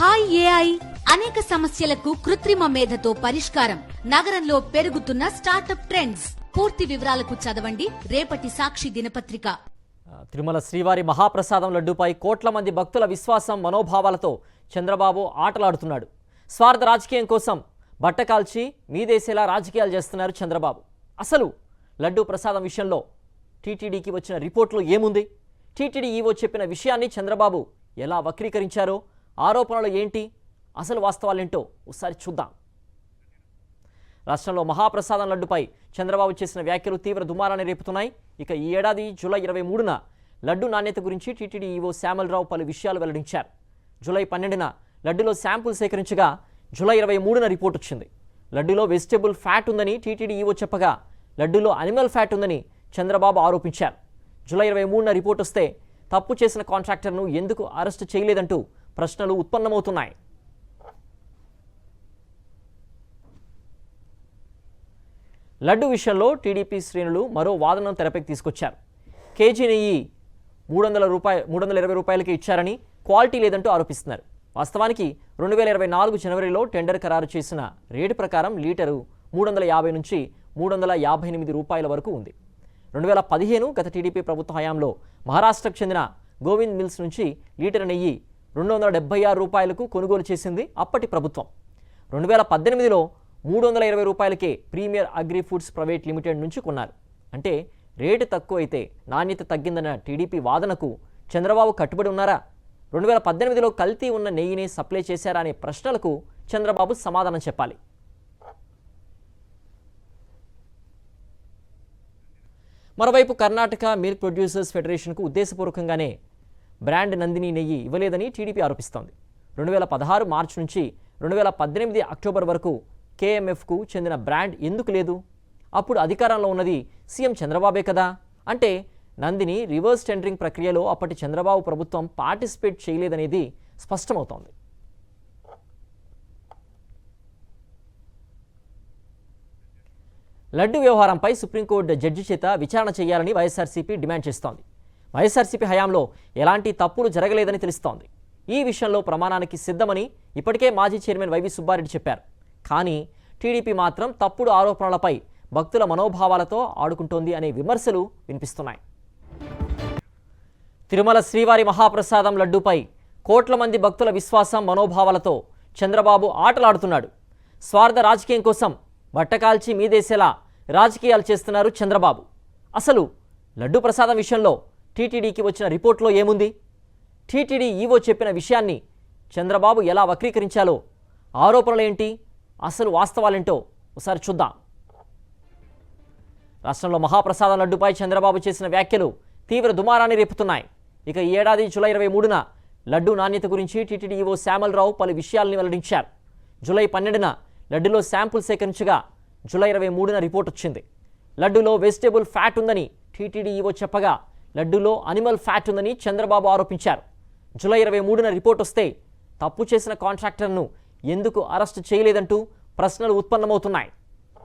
Hi AI అనేక సమస్యలకు కృత్రిమ మేధతో పరిష్కారం. నగరంలో పెరుగుతున్న స్టార్టప్ ట్రెండ్స్. పూర్తి వివరాలకు చదవండి రేపటి సాక్షి దినపత్రిక. తిరుమల శ్రీవారి మహాప్రసాదం లడ్డూపై కోట్ల మంది భక్తుల విశ్వాసం మనోభావాలతో చంద్రబాబు ఆటలాడుతున్నాడు. స్వార్థ రాజకీయం కోసం బట్టకాల్చి మీదేసేలా రాజకీయాలు చేస్తున్నారు చంద్రబాబు. అసలు లడ్డూ ప్రసాదం విషయంలో టీటీడీకి వచ్చిన రిపోర్టులో ఏముంది? టీటీడీ ఈవో చెప్పిన విషయాన్ని చంద్రబాబు ఎలా వక్రీకరించారో, ఆరోపణలు ఏంటి, అసలు వాస్తవాలేంటో ఒకసారి చూద్దాం. రాష్ట్రంలో మహాప్రసాదం లడ్డుపై చంద్రబాబు చేసిన వ్యాఖ్యలు తీవ్ర దుమారాన్ని రేపుతున్నాయి. ఇక ఈ ఏడాది జూలై 23న లడ్డు నాణ్యత గురించి టీటీడీ ఈవో శ్యామలరావు పలు విషయాలు వెల్లడించారు. జూలై 12న లడ్డులో శాంపుల్ సేకరించగా జూలై 23న రిపోర్ట్ వచ్చింది. లడ్డులో వెజిటబుల్ ఫ్యాట్ ఉందని టీటీడీ ఈవో చెప్పగా లడ్డులో అనిమల్ ఫ్యాట్ ఉందని చంద్రబాబు ఆరోపించారు. జూలై 23న రిపోర్ట్ వస్తే తప్పు చేసిన కాంట్రాక్టర్ను ఎందుకు అరెస్టు చేయలేదంటూ ప్రశ్నలు ఉత్పన్నమవుతున్నాయి. లడ్డు విషయంలో టీడీపీ శ్రేణులు మరో వాదనను తెరపైకి తీసుకొచ్చారు. కేజీ నెయ్యి 320 రూపాయలకి ఇచ్చారని, క్వాలిటీ లేదంటూ ఆరోపిస్తున్నారు. వాస్తవానికి 2024 జనవరిలో టెండర్ ఖరారు చేసిన రేటు ప్రకారం లీటరు 350 నుంచి 358 రూపాయల వరకు ఉంది. 2015 గత టీడీపీ ప్రభుత్వ హయాంలో మహారాష్ట్రకు చెందిన గోవింద్ మిల్స్ నుంచి లీటర్ నెయ్యి 276 రూపాయలకు కొనుగోలు చేసింది అప్పటి ప్రభుత్వం. 2018లో 320 రూపాయలకే premier agri foods private limited నుంచి కొన్నారు. అంటే రేటు తక్కువ అయితే నాణ్యత తగ్గిందన్న టీడీపీ వాదనకు చంద్రబాబు కట్టుబడి ఉన్నారా? 2018లో కల్తీ ఉన్న నెయ్యిని సప్లై చేశారా అనే ప్రశ్నలకు చంద్రబాబు సమాధానం చెప్పాలి. మరోవైపు కర్ణాటక మిల్క్ ప్రొడ్యూసర్స్ ఫెడరేషన్కు ఉద్దేశపూర్వకంగానే బ్రాండ్ నందిని నెయ్యి ఇవ్వలేదని టీడీపీ ఆరోపిస్తోంది. 2016 మార్చి నుంచి 2018 అక్టోబర్ వరకు కేఎంఎఫ్కు చెందిన బ్రాండ్ ఎందుకు లేదు? అప్పుడు అధికారంలో ఉన్నది సీఎం చంద్రబాబే కదా. అంటే నందిని రివర్స్ టెండరింగ్ ప్రక్రియలో అప్పటి చంద్రబాబు ప్రభుత్వం పార్టిసిపేట్ చేయలేదనేది స్పష్టమవుతోంది. లడ్డు వ్యవహారంపై సుప్రీంకోర్టు జడ్జి చేత విచారణ చేయాలని వైఎస్ఆర్సీపీ డిమాండ్ చేస్తోంది. వైఎస్ఆర్సీపీ హయాంలో ఎలాంటి తప్పులు జరగలేదని తెలుస్తోంది. ఈ విషయంలో ప్రమాణానికి సిద్ధమని ఇప్పటికే మాజీ చైర్మన్ వైవి సుబ్బారెడ్డి చెప్పారు. కానీ టీడీపీ మాత్రం తప్పుడు ఆరోపణలపై భక్తుల మనోభావాలతో ఆడుకుంటోంది అనే విమర్శలు వినిపిస్తున్నాయి. తిరుమల శ్రీవారి మహాప్రసాదం లడ్డూపై కోట్ల మంది భక్తుల విశ్వాసం మనోభావాలతో చంద్రబాబు ఆటలాడుతున్నాడు. స్వార్థ రాజకీయం కోసం బట్టకాల్చి మీదేసేలా రాజకీయాలు చేస్తున్నారు చంద్రబాబు. అసలు లడ్డు ప్రసాదం విషయంలో టీటీడీకి వచ్చిన రిపోర్ట్లో ఏముంది? టీటీడీ ఈవో చెప్పిన విషయాన్ని చంద్రబాబు ఎలా వక్రీకరించాలో, ఆరోపణలేంటి, అసలు వాస్తవాలేంటో ఒకసారి చూద్దాం. రాష్ట్రంలో మహాప్రసాదం లడ్డుపై చంద్రబాబు చేసిన వ్యాఖ్యలు తీవ్ర దుమారాన్ని రేపుతున్నాయి. ఇక ఈ ఏడాది జూలై 23న లడ్డు నాణ్యత గురించి టీటీడీ ఈవో శ్యామలరావు పలు విషయాలను వెల్లడించారు. జూలై 12న లడ్డులో శాంపుల్ సేకరించగా జూలై 23న రిపోర్ట్ వచ్చింది. లడ్డులో వెజిటబుల్ ఫ్యాట్ ఉందని టీటీడీ ఈవో చెప్పగా లడ్డులో అనిమల్ ఫ్యాట్ ఉందని చంద్రబాబు ఆరోపించారు. జూలై 23న రిపోర్ట్ వస్తే తప్పు చేసిన కాంట్రాక్టర్ను ఎందుకు అరెస్టు చేయలేదంటూ ప్రశ్నలు ఉత్పన్నమవుతున్నాయి.